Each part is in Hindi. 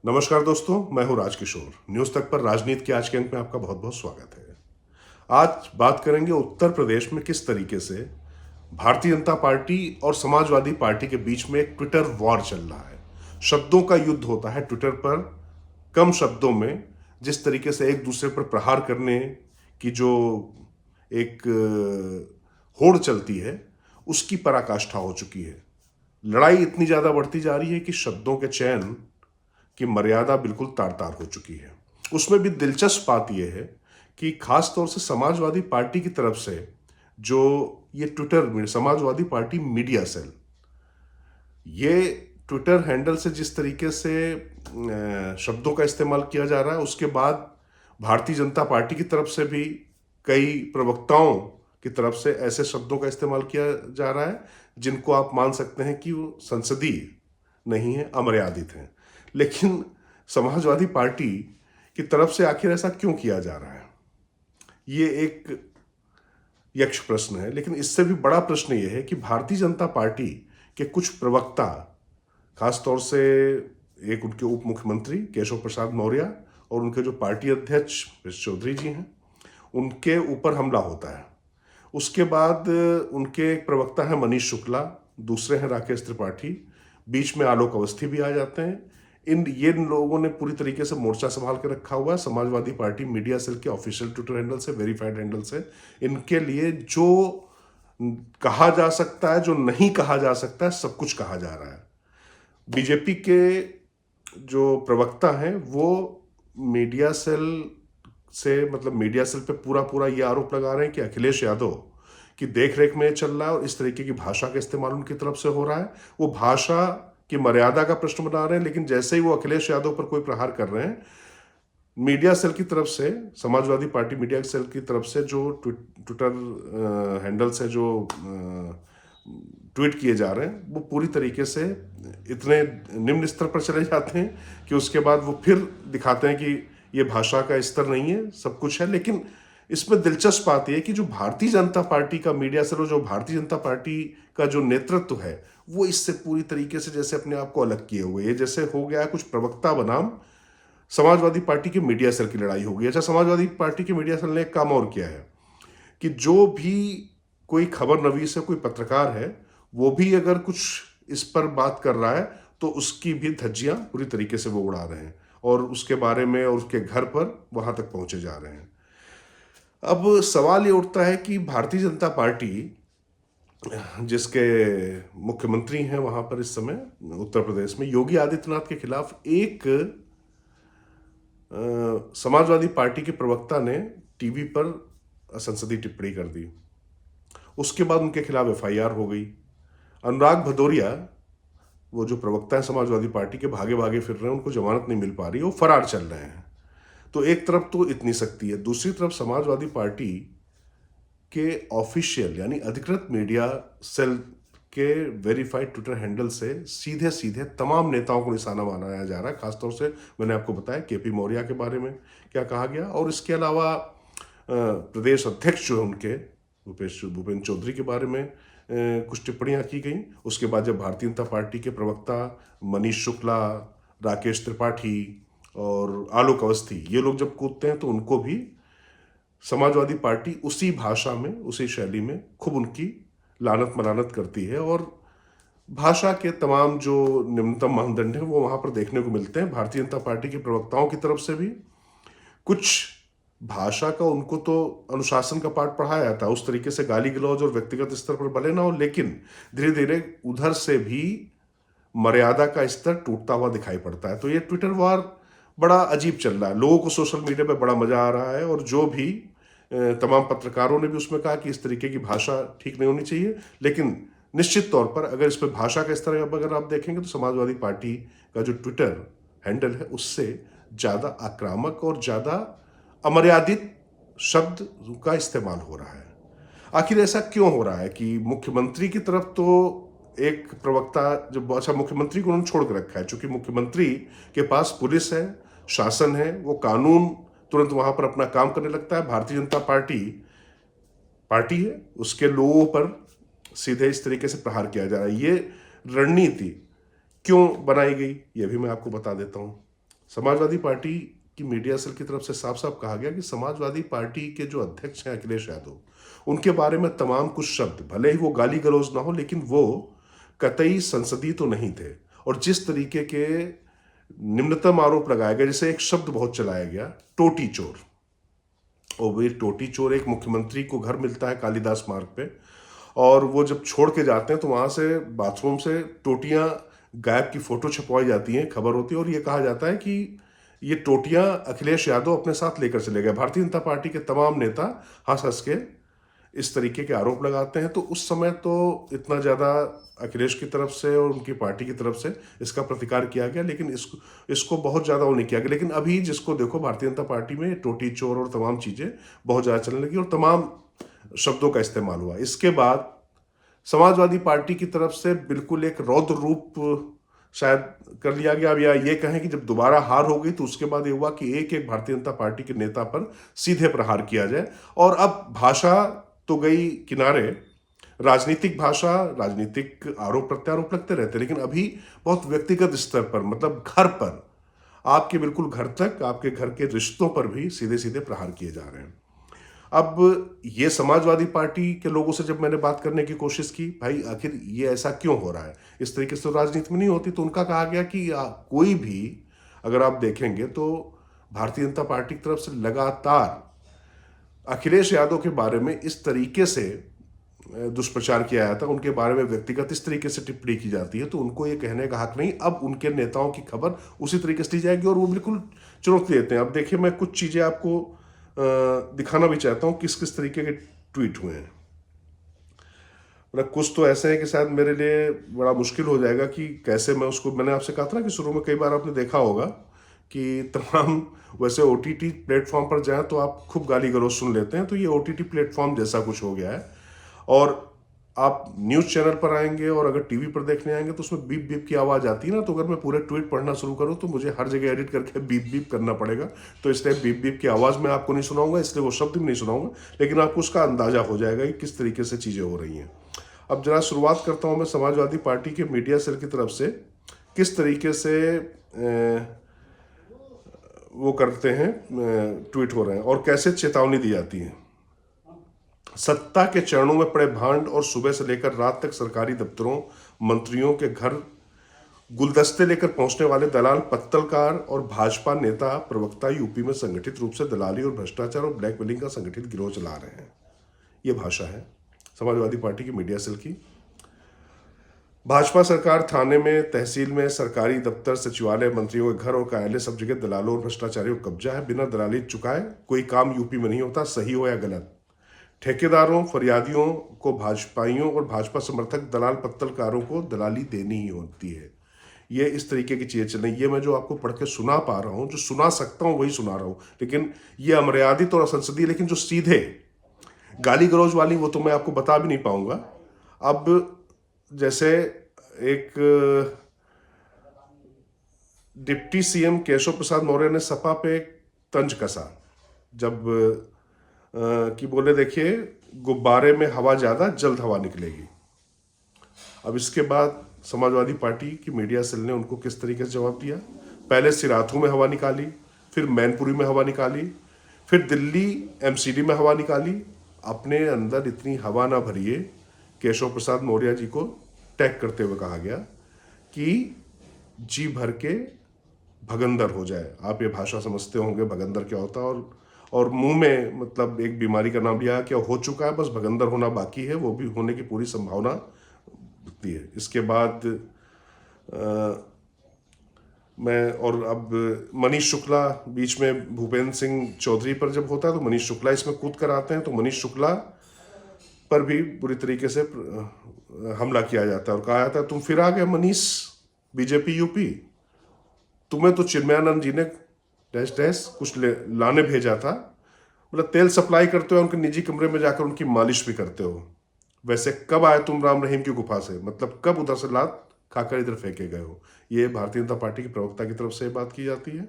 नमस्कार दोस्तों, मैं हूं राजकिशोर। न्यूज तक पर राजनीति के आज के अंक में आपका बहुत बहुत स्वागत है। आज बात करेंगे उत्तर प्रदेश में किस तरीके से भारतीय जनता पार्टी और समाजवादी पार्टी के बीच में एक ट्विटर वॉर चल रहा है। शब्दों का युद्ध होता है ट्विटर पर। कम शब्दों में जिस तरीके से एक दूसरे पर प्रहार करने की जो एक होड़ चलती है, उसकी पराकाष्ठा हो चुकी है। लड़ाई इतनी ज्यादा बढ़ती जा रही है कि शब्दों के चयन की मर्यादा बिल्कुल तार तार हो चुकी है। उसमें भी दिलचस्प बात यह है कि खास तौर से समाजवादी पार्टी की तरफ से जो ये ट्विटर में समाजवादी पार्टी मीडिया सेल, ये ट्विटर हैंडल से जिस तरीके से शब्दों का इस्तेमाल किया जा रहा है, उसके बाद भारतीय जनता पार्टी की तरफ से भी कई प्रवक्ताओं की तरफ से ऐसे शब्दों का इस्तेमाल किया जा रहा है जिनको आप मान सकते हैं कि वो संसदीय नहीं है, अमर्यादित हैं। लेकिन समाजवादी पार्टी की तरफ से आखिर ऐसा क्यों किया जा रहा है, ये एक यक्ष प्रश्न है। लेकिन इससे भी बड़ा प्रश्न ये है कि भारतीय जनता पार्टी के कुछ प्रवक्ता, खासतौर से एक उनके उप मुख्यमंत्री केशव प्रसाद मौर्य और उनके जो पार्टी अध्यक्ष चौधरी जी हैं, उनके ऊपर हमला होता है। उसके बाद उनके एक प्रवक्ता हैं मनीष शुक्ला, दूसरे हैं राकेश त्रिपाठी, बीच में आलोक अवस्थी भी आ जाते हैं। ये लोगों ने पूरी तरीके से मोर्चा संभाल के रखा हुआ है समाजवादी पार्टी मीडिया सेल के ऑफिशियल ट्विटर हैंडल से, वेरीफाइड हैंडल से। इनके लिए जो कहा जा सकता है, जो नहीं कहा जा सकता है, सब कुछ कहा जा रहा है। बीजेपी के जो प्रवक्ता हैं वो मीडिया सेल से, मतलब मीडिया सेल पे पूरा पूरा ये आरोप लगा रहे हैं कि अखिलेश यादव की देखरेख में चल रहा है और इस तरीके की भाषा का इस्तेमाल उनकी तरफ से हो रहा है। वो भाषा की मर्यादा का प्रश्न बना रहे हैं, लेकिन जैसे ही वो अखिलेश यादव पर कोई प्रहार कर रहे हैं, मीडिया सेल की तरफ से, समाजवादी पार्टी मीडिया सेल की तरफ से जो ट्विटर हैंडल से जो ट्वीट किए जा रहे हैं, वो पूरी तरीके से इतने निम्न स्तर पर चले जाते हैं कि उसके बाद वो फिर दिखाते हैं कि ये भाषा का स्तर नहीं है, सब कुछ है। लेकिन इसमें दिलचस्प बात यह है कि जो भारतीय जनता पार्टी का मीडिया सेल और जो भारतीय जनता पार्टी का जो नेतृत्व है, वो इससे पूरी तरीके से जैसे अपने आप को अलग किए हुए, ये जैसे हो गया कुछ प्रवक्ता बनाम समाजवादी पार्टी की मीडिया सेल की लड़ाई हो गई। अच्छा, समाजवादी पार्टी की मीडिया सेल ने एक काम और किया है कि जो भी कोई खबर नवीस है, कोई पत्रकार है, वो भी अगर कुछ इस पर बात कर रहा है तो उसकी भी धज्जियां पूरी तरीके से वो उड़ा रहे हैं और उसके बारे में और उसके घर पर वहां तक पहुंचे जा रहे हैं। अब सवाल ये उठता है कि भारतीय जनता पार्टी, जिसके मुख्यमंत्री हैं वहां पर इस समय उत्तर प्रदेश में, योगी आदित्यनाथ के खिलाफ एक समाजवादी पार्टी के प्रवक्ता ने टीवी पर संसदीय टिप्पणी कर दी। उसके बाद उनके खिलाफ एफआईआर हो गई। अनुराग भदौरिया, वो जो प्रवक्ता है समाजवादी पार्टी के, भागे भागे फिर रहे हैं, उनको जमानत नहीं मिल पा रही, वो फरार चल रहे हैं। तो एक तरफ तो इतनी सख्ती है, दूसरी तरफ समाजवादी पार्टी के ऑफिशियल यानी अधिकृत मीडिया सेल के वेरीफाइड ट्विटर हैंडल से सीधे सीधे तमाम नेताओं को निशाना बनाया जा रहा है। खासतौर से मैंने आपको बताया केपी मौर्य के बारे में क्या कहा गया, और इसके अलावा प्रदेश अध्यक्ष जो है उनके भूपेंद्र चौधरी के बारे में कुछ टिप्पणियां की गई। उसके बाद जब भारतीय जनता पार्टी के प्रवक्ता मनीष शुक्ला, राकेश त्रिपाठी और आलोक अवस्थी, ये लोग जब कूदते हैं तो उनको भी समाजवादी पार्टी उसी भाषा में, उसी शैली में खूब उनकी लानत मलानत करती है। और भाषा के तमाम जो निम्नतम मानदंड हैं वो वहां पर देखने को मिलते हैं। भारतीय जनता पार्टी के प्रवक्ताओं की तरफ से भी कुछ भाषा का उनको तो अनुशासन का पाठ पढ़ाया जाता है, उस तरीके से गाली गलौज और व्यक्तिगत स्तर पर भले ना हो, लेकिन धीरे धीरे उधर से भी मर्यादा का स्तर टूटता हुआ दिखाई पड़ता है। तो ये ट्विटर वार बड़ा अजीब चल रहा है। लोगों को सोशल मीडिया पे बड़ा मजा आ रहा है और जो भी तमाम पत्रकारों ने भी उसमें कहा कि इस तरीके की भाषा ठीक नहीं होनी चाहिए। लेकिन निश्चित तौर पर अगर इस पर भाषा का स्तर अगर आप देखेंगे तो समाजवादी पार्टी का जो ट्विटर हैंडल है उससे ज़्यादा आक्रामक और ज़्यादा अमर्यादित शब्द का इस्तेमाल हो रहा है। आखिर ऐसा क्यों हो रहा है कि मुख्यमंत्री की तरफ तो एक प्रवक्ता, जब अच्छा मुख्यमंत्री को उन्होंने छोड़ कर रखा है, चूंकि मुख्यमंत्री के पास पुलिस है, शासन है, वो कानून तुरंत वहां पर अपना काम करने लगता है। भारतीय जनता पार्टी पार्टी है, उसके लोगों पर सीधे इस तरीके से प्रहार किया जा रहा है। ये रणनीति क्यों बनाई गई ये भी मैं आपको बता देता हूं। समाजवादी पार्टी की मीडिया सेल की तरफ से साफ साफ कहा गया कि समाजवादी पार्टी के जो अध्यक्ष हैं अखिलेश यादव, उनके बारे में तमाम कुछ शब्द, भले ही वो गाली गलौज ना हो, लेकिन वो कतई संसदीय तो नहीं थे। और जिस तरीके के निम्नतम आरोप लगाया गया, जैसे एक शब्द बहुत चलाया गया, टोटी चोर। और वो टोटी चोर एक मुख्यमंत्री को घर मिलता है कालिदास मार्ग पे, और वो जब छोड़ के जाते हैं तो वहां से बाथरूम से टोटियां गायब की फोटो छपवाई जाती हैं, खबर होती है, और ये कहा जाता है कि ये टोटियां अखिलेश यादव अपने साथ लेकर चले गए। भारतीय जनता पार्टी के तमाम नेता हंस हंस के इस तरीके के आरोप लगाते हैं। तो उस समय तो इतना ज़्यादा अखिलेश की तरफ से और उनकी पार्टी की तरफ से इसका प्रतिकार किया गया, लेकिन इसको बहुत ज़्यादा वो नहीं किया गया। लेकिन अभी जिसको देखो भारतीय जनता पार्टी में टोटी चोर और तमाम चीज़ें बहुत ज़्यादा चलने लगी और तमाम शब्दों का इस्तेमाल हुआ। इसके बाद समाजवादी पार्टी की तरफ से बिल्कुल एक रौद्र रूप शायद कर लिया गया। अब या ये कहें कि जब दोबारा हार हो गई तो उसके बाद ये हुआ कि एक एक भारतीय जनता पार्टी के नेता पर सीधे प्रहार किया जाए। और अब भाषा तो गई किनारे, राजनीतिक भाषा, राजनीतिक आरोप प्रत्यारोप लगते रहते, लेकिन अभी बहुत व्यक्तिगत स्तर पर, मतलब घर पर, आपके बिल्कुल घर तक, आपके घर के रिश्तों पर भी सीधे सीधे प्रहार किए जा रहे हैं। अब ये समाजवादी पार्टी के लोगों से जब मैंने बात करने की कोशिश की, भाई आखिर ये ऐसा क्यों हो रहा है, इस तरीके से तो राजनीति में नहीं होती, तो उनका कहा गया कि कोई भी, अगर आप देखेंगे तो भारतीय जनता पार्टी की तरफ से लगातार अखिलेश यादव के बारे में इस तरीके से दुष्प्रचार किया जाता है, उनके बारे में व्यक्तिगत इस तरीके से टिप्पणी की जाती है, तो उनको ये कहने का हक नहीं। अब उनके नेताओं की खबर उसी तरीके से ली जाएगी और वो बिल्कुल चुनौती देते हैं। अब देखिए, मैं कुछ चीज़ें आपको दिखाना भी चाहता हूँ किस किस तरीके के ट्वीट हुए हैं। मतलब कुछ तो ऐसे हैं कि शायद मेरे लिए बड़ा मुश्किल हो जाएगा कि कैसे मैं उसको, मैंने आपसे कहा था ना कि शुरू में कई बार आपने देखा होगा कि तमाम वैसे ओटीटी प्लेटफॉर्म पर जाएं तो आप खूब गाली गलौज सुन लेते हैं, तो ये ओटीटी प्लेटफॉर्म जैसा कुछ हो गया है। और आप न्यूज़ चैनल पर आएंगे और अगर टीवी पर देखने आएंगे तो उसमें बीप बीप की आवाज़ आती है ना, तो अगर मैं पूरे ट्वीट पढ़ना शुरू करूं तो मुझे हर जगह एडिट करके बीप बीप करना पड़ेगा। तो इसलिए बीप बीप की आवाज़ मैं आपको नहीं सुनाऊंगा, इसलिए वो शब्द भी नहीं सुनाऊंगा, लेकिन आपको उसका अंदाजा हो जाएगा कि किस तरीके से चीज़ें हो रही हैं। अब जरा शुरुआत करता हूं मैं समाजवादी पार्टी के मीडिया सेल की तरफ से किस तरीके से वो करते हैं, ट्वीट हो रहे हैं और कैसे चेतावनी दी जाती है। सत्ता के चरणों में पड़े भांड और सुबह से लेकर रात तक सरकारी दफ्तरों, मंत्रियों के घर गुलदस्ते लेकर पहुंचने वाले दलाल, पत्तलकार और भाजपा नेता प्रवक्ता यूपी में संगठित रूप से दलाली और भ्रष्टाचार और ब्लैकमेलिंग का संगठित गिरोह चला रहे हैं। ये भाषा है समाजवादी पार्टी की मीडिया सेल की। भाजपा सरकार थाने में, तहसील में, सरकारी दफ्तर, सचिवालय, मंत्रियों के घर और कार्यालय, सब जगह दलालों और भ्रष्टाचारियों का कब्जा है। बिना दलाली चुकाए कोई काम यूपी में नहीं होता, सही हो या गलत। ठेकेदारों, फरियादियों को भाजपाइयों और भाजपा समर्थक दलाल पत्तलकारों को दलाली देनी ही होती है। ये इस तरीके की चीज़ें चल रही। ये मैं जो आपको पढ़ के सुना पा रहा हूँ, जो सुना सकता हूँ वही सुना रहा हूँ, लेकिन ये अमर्यादित और असंसदीय, लेकिन जो सीधे गाली गलौज वाली वो तो मैं आपको बता भी नहीं पाऊंगा। अब जैसे एक डिप्टी सीएम केशव प्रसाद मौर्य ने सपा पे तंज कसा, जब कि बोले देखिए गुब्बारे में हवा ज़्यादा, जल्द हवा निकलेगी। अब इसके बाद समाजवादी पार्टी की मीडिया सेल ने उनको किस तरीके से जवाब दिया। पहले सिराथू में हवा निकाली, फिर मैनपुरी में हवा निकाली, फिर दिल्ली एमसीडी में हवा निकाली। अपने अंदर इतनी हवा ना भरिए, केशव प्रसाद मौर्य जी को टैग करते हुए कहा गया कि जी भर के भगंदर हो जाए। आप ये भाषा समझते होंगे भगंदर क्या होता है, और मुंह में मतलब एक बीमारी का नाम लिया, क्या हो चुका है, बस भगंदर होना बाकी है, वो भी होने की पूरी संभावना दिखती है। इसके बाद मैं, और अब मनीष शुक्ला बीच में भूपेंद्र सिंह चौधरी पर जब होता है तो मनीष शुक्ला इसमें कूद कर आते हैं, तो मनीष शुक्ला पर भी बुरी तरीके से हमला किया जाता है और कहा जाता है तुम फिर आ गए मनीष, बीजेपी यूपी, तुम्हें तो चिन्मयानंद जी ने डैश डैश कुछ लाने भेजा था। मतलब तेल सप्लाई करते हो, उनके निजी कमरे में जाकर उनकी मालिश भी करते हो। वैसे कब आए तुम राम रहीम की गुफा से, मतलब कब उधर से लात खाकर इधर फेंके गए हो। ये भारतीय जनता पार्टी के प्रवक्ता की तरफ से बात की जाती है।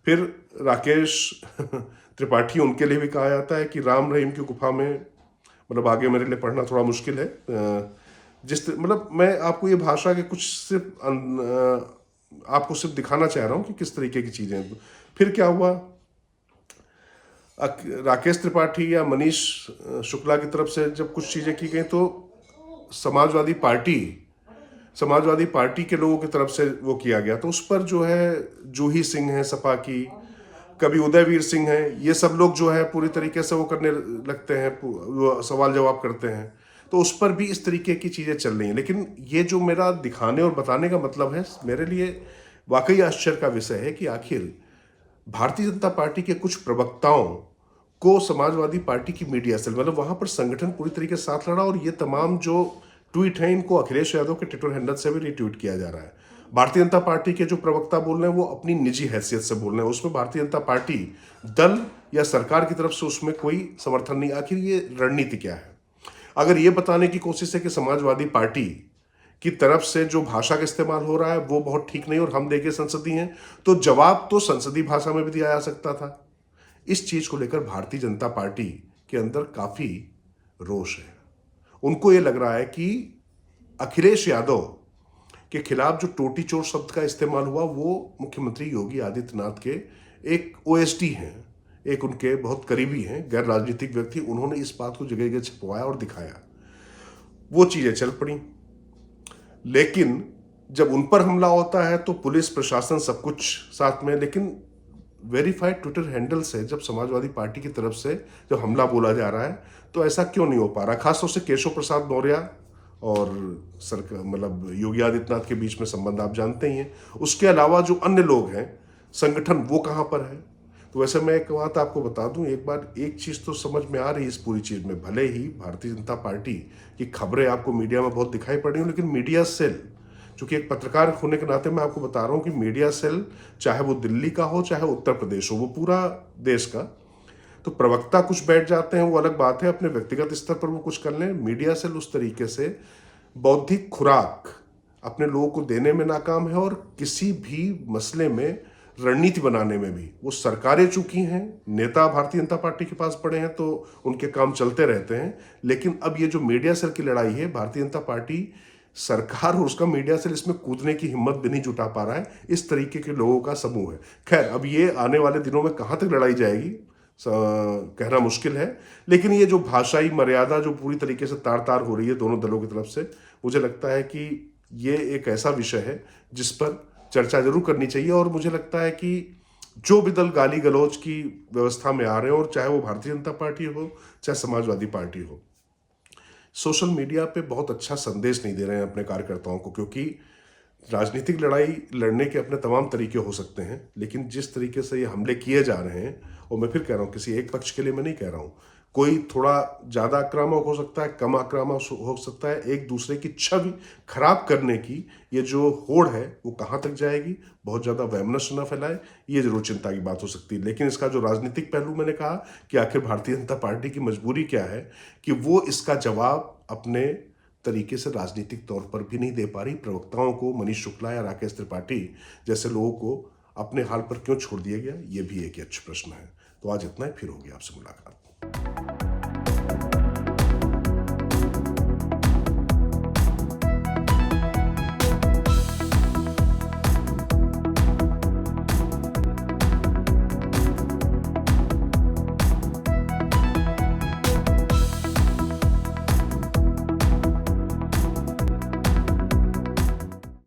फिर राकेश त्रिपाठी, उनके लिए भी कहा जाता है कि राम रहीम की गुफा में, मतलब आगे मेरे लिए पढ़ना थोड़ा मुश्किल है, मतलब मैं आपको ये भाषा के कुछ सिर्फ आपको सिर्फ दिखाना चाह रहा हूं कि किस तरीके की चीजें हैं। फिर क्या हुआ, राकेश त्रिपाठी या मनीष शुक्ला की तरफ से जब कुछ चीजें की गई तो समाजवादी पार्टी के लोगों की तरफ से वो किया गया, तो उस पर जो है जूही सिंह है सपा की, कभी उदयवीर सिंह है, ये सब लोग जो है पूरी तरीके से वो करने लगते हैं, वो सवाल जवाब करते हैं, तो उस पर भी इस तरीके की चीजें चल रही हैं। लेकिन ये जो मेरा दिखाने और बताने का मतलब है, मेरे लिए वाकई आश्चर्य का विषय है कि आखिर भारतीय जनता पार्टी के कुछ प्रवक्ताओं को समाजवादी पार्टी की मीडिया सेल, मतलब वहां पर संगठन पूरी तरीके से साथ लड़ा, और ये तमाम जो ट्वीट हैं इनको अखिलेश यादव के ट्विटर हैंडल से भी रिट्वीट किया जा रहा है। भारतीय जनता पार्टी के जो प्रवक्ता बोल रहे हैं वो अपनी निजी हैसियत से बोल रहे हैं, उसमें भारतीय जनता पार्टी दल या सरकार की तरफ से उसमें कोई समर्थन नहीं। आखिर ये रणनीति क्या है? अगर ये बताने की कोशिश है कि समाजवादी पार्टी की तरफ से जो भाषा का इस्तेमाल हो रहा है वो बहुत ठीक नहीं और हम देखिए संसदीय हैं, तो जवाब तो संसदीय भाषा में भी दिया जा सकता था। इस चीज को लेकर भारतीय जनता पार्टी के अंदर काफी रोष है। उनको ये लग रहा है कि अखिलेश यादव के खिलाफ जो टोटी चोर शब्द का इस्तेमाल हुआ वो मुख्यमंत्री योगी आदित्यनाथ के एक ओएसडी हैं, एक उनके बहुत करीबी हैं, गैर राजनीतिक व्यक्ति, उन्होंने इस बात को जगह जगह छपवाया और दिखाया, वो चीजें चल पड़ी। लेकिन जब उन पर हमला होता है तो पुलिस प्रशासन सब कुछ साथ में, लेकिन वेरीफाइड ट्विटर हैंडल से जब समाजवादी पार्टी की तरफ से जब हमला बोला जा रहा है तो ऐसा क्यों नहीं हो पा रहा? खासतौर से केशव प्रसाद मौर्य और सरकार, मतलब योगी आदित्यनाथ के बीच में संबंध आप जानते ही हैं। उसके अलावा जो अन्य लोग हैं संगठन, वो कहां पर है? तो वैसे मैं एक बात आपको बता दूं, एक बार एक चीज तो समझ में आ रही है इस पूरी चीज में, भले ही भारतीय जनता पार्टी की खबरें आपको मीडिया में बहुत दिखाई पड़ रही हो, लेकिन मीडिया सेल, चूंकि एक पत्रकार होने के नाते मैं आपको बता रहा हूं कि मीडिया सेल, चाहे वो दिल्ली का हो चाहे उत्तर प्रदेश हो, वो पूरा देश का, तो प्रवक्ता कुछ बैठ जाते हैं वो अलग बात है, अपने व्यक्तिगत स्तर पर वो कुछ कर लें, मीडिया सेल उस तरीके से बौद्धिक खुराक अपने लोगों को देने में नाकाम है, और किसी भी मसले में रणनीति बनाने में भी। वो सरकारें चुकी हैं, नेता भारतीय जनता पार्टी के पास पड़े हैं तो उनके काम चलते रहते हैं, लेकिन अब ये जो मीडिया सेल की लड़ाई है, भारतीय जनता पार्टी सरकार और उसका मीडिया सेल इसमें कूदने की हिम्मत भी नहीं जुटा पा रहा है। इस तरीके के लोगों का समूह है। खैर, अब ये आने वाले दिनों में कहां तक लड़ाई जाएगी कहना मुश्किल है, लेकिन ये जो भाषाई मर्यादा जो पूरी तरीके से तार तार हो रही है दोनों दलों की तरफ से, मुझे लगता है कि ये एक ऐसा विषय है जिस पर चर्चा जरूर करनी चाहिए। और मुझे लगता है कि जो भी दल गाली गलौज की व्यवस्था में आ रहे हो, और चाहे वो भारतीय जनता पार्टी हो चाहे समाजवादी पार्टी हो, सोशल मीडिया पे बहुत अच्छा संदेश नहीं दे रहे हैं अपने कार्यकर्ताओं को, क्योंकि राजनीतिक लड़ाई लड़ने के अपने तमाम तरीके हो सकते हैं, लेकिन जिस तरीके से ये हमले किए जा रहे हैं, और मैं फिर कह रहा हूँ किसी एक पक्ष के लिए मैं नहीं कह रहा हूँ, कोई थोड़ा ज़्यादा आक्रामक हो सकता है, कम आक्रामक हो सकता है, एक दूसरे की छवि खराब करने की ये जो होड़ है वो कहाँ तक जाएगी, बहुत ज़्यादा वैमनस्य न फैलाए, ये जरूर चिंता की बात हो सकती है। लेकिन इसका जो राजनीतिक पहलू मैंने कहा कि आखिर भारतीय जनता पार्टी की मजबूरी क्या है कि वो इसका जवाब अपने तरीके से राजनीतिक तौर पर भी नहीं दे पा रही। प्रवक्ताओं को, मनीष शुक्ला या राकेश त्रिपाठी जैसे लोगों को अपने हाल पर क्यों छोड़ दिया गया, ये भी एक अच्छा प्रश्न है। तो आज इतना ही, फिर होगी आपसे मुलाकात।